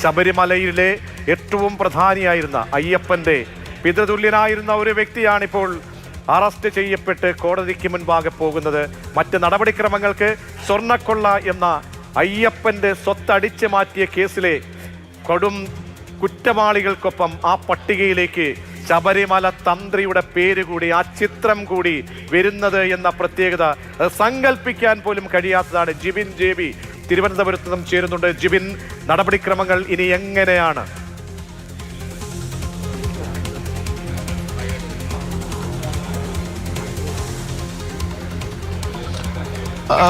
ശബരിമലയിലെ ഏറ്റവും പ്രധാനിയായിരുന്ന അയ്യപ്പൻ്റെ പിതൃതുല്യനായിരുന്ന ഒരു വ്യക്തിയാണിപ്പോൾ അറസ്റ്റ് ചെയ്യപ്പെട്ട് കോടതിക്ക് മുൻപാകെ പോകുന്നത്. മറ്റ് നടപടിക്രമങ്ങൾക്ക് സ്വർണ്ണക്കൊള്ള എന്ന അയ്യപ്പൻ്റെ സ്വത്തടിച്ചു മാറ്റിയ കേസിലെ കൊടും കുറ്റവാളികൾക്കൊപ്പം ആ പട്ടികയിലേക്ക് ശബരിമല തന്ത്രിയുടെ പേര് കൂടി, ആ ചിത്രം കൂടി വരുന്നത് എന്ന പ്രത്യേകത സങ്കല്പിക്കാൻ പോലും കഴിയാത്തതാണ്. ജിബിൻ JB തിരുവനന്തപുരത്ത് നിന്നും ചേരുന്നുണ്ട്. ജിബിൻ, നടപടിക്രമങ്ങൾ ഇനി എങ്ങനെയാണ്?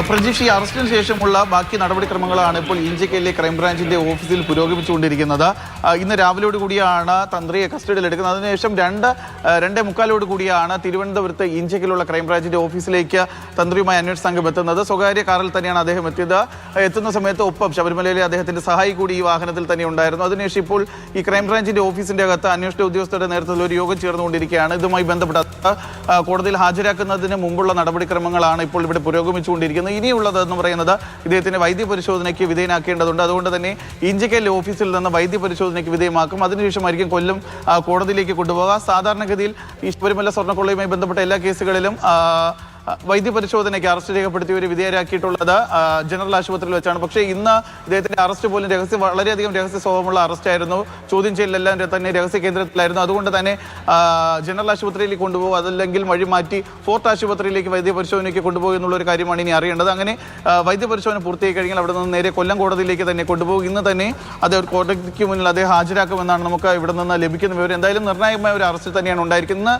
പ്രജീഷ്, ഈ അറസ്റ്റിന് ശേഷമുള്ള ബാക്കി നടപടിക്രമങ്ങളാണ് ഇപ്പോൾ ഇഞ്ചക്കലിലെ ക്രൈംബ്രാഞ്ചിന്റെ ഓഫീസിൽ പുരോഗമിച്ചുകൊണ്ടിരിക്കുന്നത്. ഇന്ന് രാവിലെയോട് കൂടിയാണ് തന്ത്രിയെ കസ്റ്റഡിയിലെടുക്കുന്നത്. അതിനുശേഷം 2:45 കൂടിയാണ് തിരുവനന്തപുരത്ത് ഇഞ്ചക്കലുള്ള ക്രൈംബ്രാഞ്ചിന്റെ ഓഫീസിലേക്ക് തന്ത്രിയുമായി അന്വേഷണ സംഘം എത്തുന്നത്. സ്വകാര്യ കാറിൽ തന്നെയാണ് അദ്ദേഹം എത്തിയത്. എത്തുന്ന സമയത്ത് ഒപ്പം ശബരിമലയിലെ അദ്ദേഹത്തിന്റെ സഹായി കൂടി ഈ വാഹനത്തിൽ തന്നെ ഉണ്ടായിരുന്നു. അതിനുശേഷം ഇപ്പോൾ ഈ ക്രൈംബ്രാഞ്ചിന്റെ ഓഫീസിന്റെ അകത്ത് അന്വേഷണ ഉദ്യോഗസ്ഥരുടെ നേതൃത്വത്തിൽ ഒരു യോഗം ചേർന്നുകൊണ്ടിരിക്കുകയാണ്. ഇതുമായി ബന്ധപ്പെട്ട കോടതിയിൽ ഹാജരാക്കുന്നതിന് മുമ്പുള്ള നടപടിക്രമങ്ങളാണ് ഇപ്പോൾ ഇവിടെ പുരോഗമിച്ചുകൊണ്ടിരിക്കുന്നത്. ഇനിയുള്ളത് എന്ന് പറയുന്നത് ഇദ്ദേഹത്തിന് വൈദ്യപരിശോധനയ്ക്ക് വിധേയനാക്കേണ്ടതുണ്ട്. അതുകൊണ്ട് തന്നെ ഇഞ്ചക്കൽ ഓഫീസിൽ നിന്ന് വൈദ്യപരിശോധനയ്ക്ക് വിധേയമാക്കും. അതിനുശേഷമായിരിക്കും കൊല്ലം കോടതിയിലേക്ക് കൊണ്ടുപോകുക. സാധാരണഗതിയിൽ ഈ ശബരിമല സ്വർണ്ണക്കൊള്ളയുമായി ബന്ധപ്പെട്ട എല്ലാ കേസുകളിലും വൈദ്യപരിശോധനയ്ക്ക് അറസ്റ്റ് രേഖപ്പെടുത്തിയവരെ വിധേയരാക്കിയിട്ടുള്ളത് ജനറൽ ആശുപത്രിയിൽ വെച്ചാണ്. പക്ഷേ ഇന്ന് ഇദ്ദേഹത്തിന്റെ അറസ്റ്റ് പോലും വളരെയധികം രഹസ്യ സ്വഭാവമുള്ള അറസ്റ്റായിരുന്നു. ചോദ്യം ചെയ്യലെല്ലാം തന്നെ രഹസ്യ കേന്ദ്രത്തിലായിരുന്നു. അതുകൊണ്ട് തന്നെ ജനറൽ ആശുപത്രിയിലേക്ക് കൊണ്ടുപോകും, അതല്ലെങ്കിൽ വഴിമാറ്റി ഫോർട്ട് ആശുപത്രിയിലേക്ക് വൈദ്യപരിശോധനയ്ക്ക് കൊണ്ടുപോകും എന്നുള്ള ഒരു കാര്യമാണ് ഇനി അറിയേണ്ടത്. അങ്ങനെ വൈദ്യപരിശോധന പൂർത്തിയായി കഴിഞ്ഞാൽ അവിടെ നിന്ന് നേരെ കൊല്ലം കോടതിയിലേക്ക് തന്നെ കൊണ്ടുപോകും. ഇന്ന് തന്നെ അത് കോടതിക്ക് മുന്നിൽ അദ്ദേഹം ഹാജരാക്കുമെന്നാണ് നമുക്ക് ഇവിടെ നിന്ന് ലഭിക്കുന്ന വിവരം. എന്തായാലും നിർണായകമായ ഒരു അറസ്റ്റ് തന്നെയാണ് ഉണ്ടായിരിക്കുന്നത്.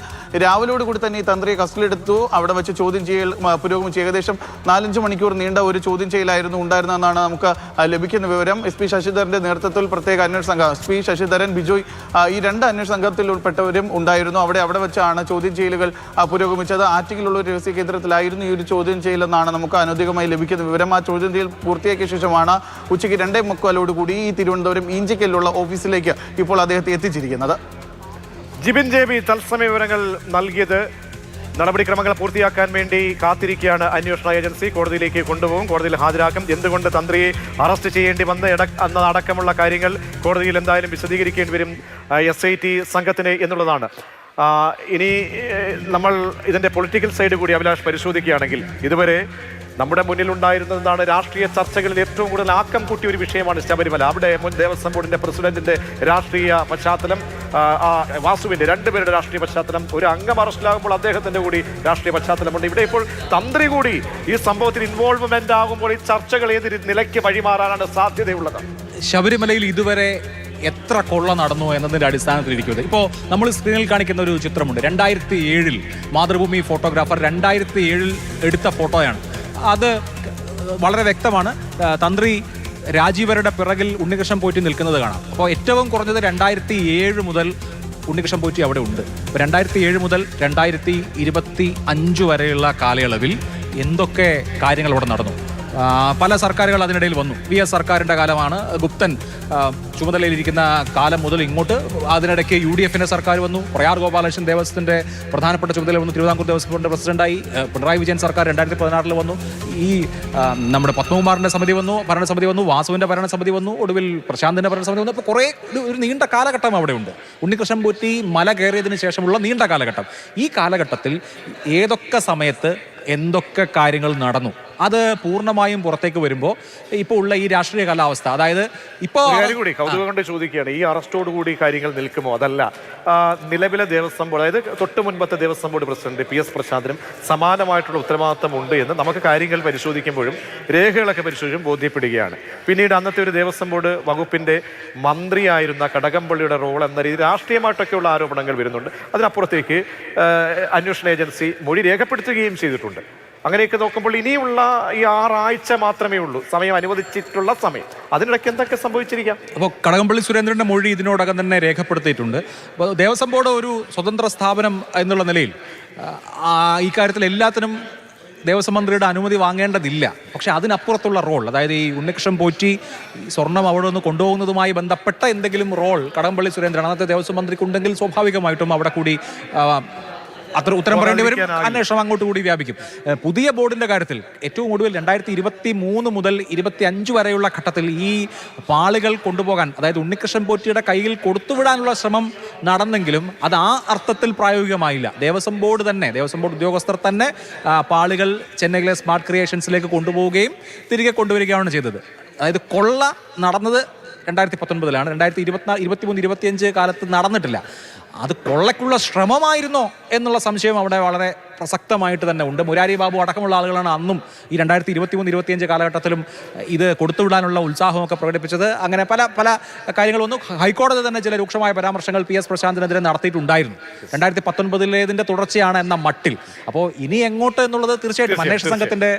രാവിലെയോട് കൂടി തന്നെ ഈ തന്ത്രിയെ കസ്റ്റഡിയിലെടുത്തു. അവിടെ വെച്ച് ചോദ്യം ചെയ്യൽ പുരോഗമിച്ച് ഏകദേശം 4-5 മണിക്കൂർ നീണ്ട ഒരു ചോദ്യം ചെയ്യലായിരുന്നു ഉണ്ടായിരുന്നതെന്നാണ് നമുക്ക് ലഭിക്കുന്ന വിവരം. SP ശശിധരന്റെ നേതൃത്വത്തിൽ പ്രത്യേക അന്വേഷണ സംഘം, SP ശശിധരൻ, ബിജോയ്, ഈ 2 അന്വേഷണ സംഘത്തിൽ ഉൾപ്പെട്ടവരും ഉണ്ടായിരുന്നു. അവിടെ വെച്ചാണ് ചോദ്യം ചെയ്യലുകൾ പുരോഗമിച്ചത്. ആറ്റിങ്ങിലുള്ള ഒരു രഹസ്യ കേന്ദ്രത്തിലായിരുന്നു ഈ ഒരു ചോദ്യം ചെയ്യലെന്നാണ് നമുക്ക് അനൗദ്യോഗികമായി ലഭിക്കുന്ന വിവരം. ആ ചോദ്യം ചെയ്യൽ പൂർത്തിയാക്കിയ ശേഷമാണ് ഉച്ചയ്ക്ക് 2:45 കൂടി ഈ തിരുവനന്തപുരം ഇഞ്ചക്കലിലുള്ള ഓഫീസിലേക്ക് ഇപ്പോൾ അദ്ദേഹത്തെ എത്തിച്ചിരിക്കുന്നത്. ജിബിൻ JB തത്സമയ വിവരങ്ങൾ നൽകിയത്. നടപടിക്രമങ്ങൾ പൂർത്തിയാക്കാൻ വേണ്ടി കാത്തിരിക്കുകയാണ് അന്വേഷണ ഏജൻസി. കോടതിയിലേക്ക് കൊണ്ടുപോകും, കോടതിയിൽ ഹാജരാക്കും. എന്തുകൊണ്ട് തന്ത്രിയെ അറസ്റ്റ് ചെയ്യേണ്ടി എന്നതടക്കമുള്ള കാര്യങ്ങൾ കോടതിയിൽ എന്തായാലും വിശദീകരിക്കേണ്ടി വരും SIT സംഘത്തിന് എന്നുള്ളതാണ്. ഇനി നമ്മൾ ഇതിൻ്റെ പൊളിറ്റിക്കൽ സൈഡ് കൂടി അഭിലാഷ് പരിശോധിക്കുകയാണെങ്കിൽ ഇതുവരെ നമ്മുടെ മുന്നിലുണ്ടായിരുന്നതാണ് രാഷ്ട്രീയ ചർച്ചകളിൽ ഏറ്റവും കൂടുതൽ ആക്കം കൂട്ടിയ ഒരു വിഷയമാണ് ശബരിമല. അവിടെ മുൻ ദേവസ്വം ബോർഡിൻ്റെ പ്രസിഡന്റിൻ്റെ രാഷ്ട്രീയ പശ്ചാത്തലം, വാസുവിൻ്റെ 2 പേരുടെ രാഷ്ട്രീയ പശ്ചാത്തലം, ഒരു അംഗം അറസ്റ്റിലാകുമ്പോൾ അദ്ദേഹത്തിൻ്റെ കൂടി രാഷ്ട്രീയ പശ്ചാത്തലമുണ്ട്. ഇവിടെ ഇപ്പോൾ തന്ത്രി കൂടി ഈ സംഭവത്തിൽ ഇൻവോൾവ്മെൻ്റ് ആകുമ്പോൾ ഈ ചർച്ചകൾ ഏത് നിലയ്ക്ക് വഴിമാറാനാണ് സാധ്യതയുള്ളത്? ശബരിമലയിൽ ഇതുവരെ എത്ര കൊള്ള നടന്നു എന്നതിൻ്റെ അടിസ്ഥാനത്തിലിരിക്കുന്നത്. ഇപ്പോൾ നമ്മൾ സ്ക്രീനിൽ കാണിക്കുന്ന ഒരു ചിത്രമുണ്ട്. 2007 മാതൃഭൂമി ഫോട്ടോഗ്രാഫർ 2007 എടുത്ത ഫോട്ടോയാണ്. അത് വളരെ വ്യക്തമാണ്. തന്ത്രി രാജീവരുടെ പിറകിൽ ഉണ്ണികൃഷ്ണൻ പോറ്റി നിൽക്കുന്നത് കാണാം. അപ്പോൾ ഏറ്റവും കുറഞ്ഞത് 2007 മുതൽ ഉണ്ണികൃഷ്ണൻ പോറ്റി അവിടെ ഉണ്ട്. അപ്പോൾ 2007 മുതൽ 2025 വരെയുള്ള കാലയളവിൽ എന്തൊക്കെ കാര്യങ്ങൾ അവിടെ നടന്നു? പല സർക്കാരുകൾ അതിനിടയിൽ വന്നു. PS സർക്കാരിൻ്റെ കാലമാണ്. ഗുപ്തൻ ചുമതലയിലിരിക്കുന്ന കാലം മുതൽ ഇങ്ങോട്ട് അതിനിടയ്ക്ക് UDF സർക്കാർ വന്നു. പ്രയാർ ഗോപാലകൃഷ്ണൻ ദേവസ്വത്തിൻ്റെ പ്രധാനപ്പെട്ട ചുമതല വന്നു. തിരുവിതാംകൂർ ദേവസ്വം ബോർഡിൻ്റെ പ്രസിഡന്റായി. പിണറായി വിജയൻ സർക്കാർ 2016 വന്നു. ഈ നമ്മുടെ പത്മകുമാറിൻ്റെ സമിതി വന്നു, ഭരണസമിതി വന്നു, വാസുവിൻ്റെ ഭരണസമിതി വന്നു, ഒടുവിൽ പ്രശാന്തിൻ്റെ ഭരണസമിതി വന്നു. അപ്പോൾ കുറേ ഒരു നീണ്ട കാലഘട്ടം അവിടെ ഉണ്ട്. ഉണ്ണികൃഷ്ണൻ പോറ്റി മല കയറിയതിന് ശേഷമുള്ള നീണ്ട കാലഘട്ടം. ഈ കാലഘട്ടത്തിൽ ഏതൊക്കെ സമയത്ത് എന്തൊക്കെ കാര്യങ്ങൾ നടന്നു അത് പൂർണ്ണമായും പുറത്തേക്ക് വരുമ്പോൾ ഇപ്പോൾ ഉള്ള ഈ രാഷ്ട്രീയ കാലാവസ്ഥ, അതായത് ഇപ്പോൾ കൂടി കൗതുകം കൊണ്ട് ചോദിക്കുകയാണ്, ഈ അറസ്റ്റോട് കൂടി കാര്യങ്ങൾ നിൽക്കുമോ? അതല്ല, നിലവിലെ ദേവസ്വം ബോർഡ്, അതായത് തൊട്ട് മുൻപത്തെ ദേവസ്വം ബോർഡ് പ്രസിഡന്റ് PS പ്രശാന്തനും സമാനമായിട്ടുള്ള ഉത്തരവാദിത്തം ഉണ്ട് എന്ന് നമുക്ക് കാര്യങ്ങൾ പരിശോധിക്കുമ്പോഴും രേഖകളൊക്കെ പരിശോധിച്ചും ബോധ്യപ്പെടുകയാണ്. പിന്നീട് അന്നത്തെ ഒരു ദേവസ്വം ബോർഡ് വകുപ്പിന്റെ മന്ത്രിയായിരുന്ന കടകംപള്ളിയുടെ റോൾ എന്ന രീതിയിൽ രാഷ്ട്രീയമായിട്ടൊക്കെയുള്ള ആരോപണങ്ങൾ വരുന്നുണ്ട്. അതിനപ്പുറത്തേക്ക് അന്വേഷണ ഏജൻസി മൊഴി രേഖപ്പെടുത്തുകയും ചെയ്തിട്ടുണ്ട്. അങ്ങനെയൊക്കെ നോക്കുമ്പോൾ ഇനിയുള്ള ഈ 6 ആഴ്ച മാത്രമേ ഉള്ളൂ സമയം, അനുവദിച്ചിട്ടുള്ള സമയം. അതിനിടയ്ക്ക് എന്തൊക്കെ സംഭവിച്ചിരിക്കാം? അപ്പോൾ കടകംപള്ളി സുരേന്ദ്രൻ്റെ മൊഴി ഇതിനോടകം തന്നെ രേഖപ്പെടുത്തിയിട്ടുണ്ട്. അപ്പോൾ ദേവസ്വം ബോർഡ് ഒരു സ്വതന്ത്ര സ്ഥാപനം എന്നുള്ള നിലയിൽ ഈ കാര്യത്തിൽ എല്ലാത്തിനും ദേവസ്വം മന്ത്രിയുടെ അനുമതി വാങ്ങേണ്ടതില്ല. പക്ഷെ അതിനപ്പുറത്തുള്ള റോൾ, അതായത് ഈ ഉണ്ണികൃഷ്ണൻ പോറ്റി സ്വർണം അവിടെ നിന്ന് കൊണ്ടുപോകുന്നതുമായി ബന്ധപ്പെട്ട എന്തെങ്കിലും റോൾ കടകംപള്ളി സുരേന്ദ്രൻ അന്നത്തെ ദേവസ്വം മന്ത്രിക്കുണ്ടെങ്കിൽ സ്വാഭാവികമായിട്ടും അവിടെ കൂടി അത്ര ഉത്തരം പറയേണ്ടി വരും. പോകാതിരിക്കാനാകില്ല. അന്വേഷണം അങ്ങോട്ട് കൂടി വ്യാപിക്കും. പുതിയ ബോർഡിന്റെ കാര്യത്തിൽ ഏറ്റവും ഒടുവിൽ 2023 മുതൽ 25 വരെയുള്ള ഘട്ടത്തിൽ ഈ പാളികൾ കൊണ്ടുപോകാൻ, അതായത് ഉണ്ണികൃഷ്ണൻ പോറ്റിയുടെ കയ്യിൽ കൊടുത്തുവിടാനുള്ള ശ്രമം നടന്നെങ്കിലും അത് ആ അർത്ഥത്തിൽ പ്രായോഗികമായില്ല. ദേവസ്വം ബോർഡ് ഉദ്യോഗസ്ഥർ തന്നെ പാളികൾ ചെന്നൈയിലെ സ്മാർട്ട് ക്രിയേഷൻസിലേക്ക് കൊണ്ടുപോവുകയും തിരികെ കൊണ്ടുവരികയാണ് ചെയ്തത്. അതായത് കൊള്ള നടന്നത് 2019 2023-25 കാലത്ത് നടന്നിട്ടില്ല. അത് കൊള്ളയ്ക്കുള്ള ശ്രമമായിരുന്നോ എന്നുള്ള സംശയം അവിടെ വളരെ പ്രസക്തമായിട്ട് തന്നെ ഉണ്ട്. മുരാരി ബാബു അടക്കമുള്ള ആളുകളാണ് അന്നും ഈ 2023-25 കാലഘട്ടത്തിലും ഇത് കൊടുത്തുവിടാനുള്ള ഉത്സാഹമൊക്കെ പ്രകടിപ്പിച്ചത്. അങ്ങനെ പല പല കാര്യങ്ങളൊന്നും ഹൈക്കോടതി തന്നെ ചില രൂക്ഷമായ പരാമർശങ്ങൾ PS പ്രശാന്തിനെതിരെ നടത്തിയിട്ടുണ്ടായിരുന്നു. 2019 തുടർച്ചയാണ് എന്ന മട്ടിൽ. അപ്പോൾ ഇനി എങ്ങോട്ട് എന്നുള്ളത് തീർച്ചയായിട്ടും അന്വേഷണ സംഘത്തിന്റെ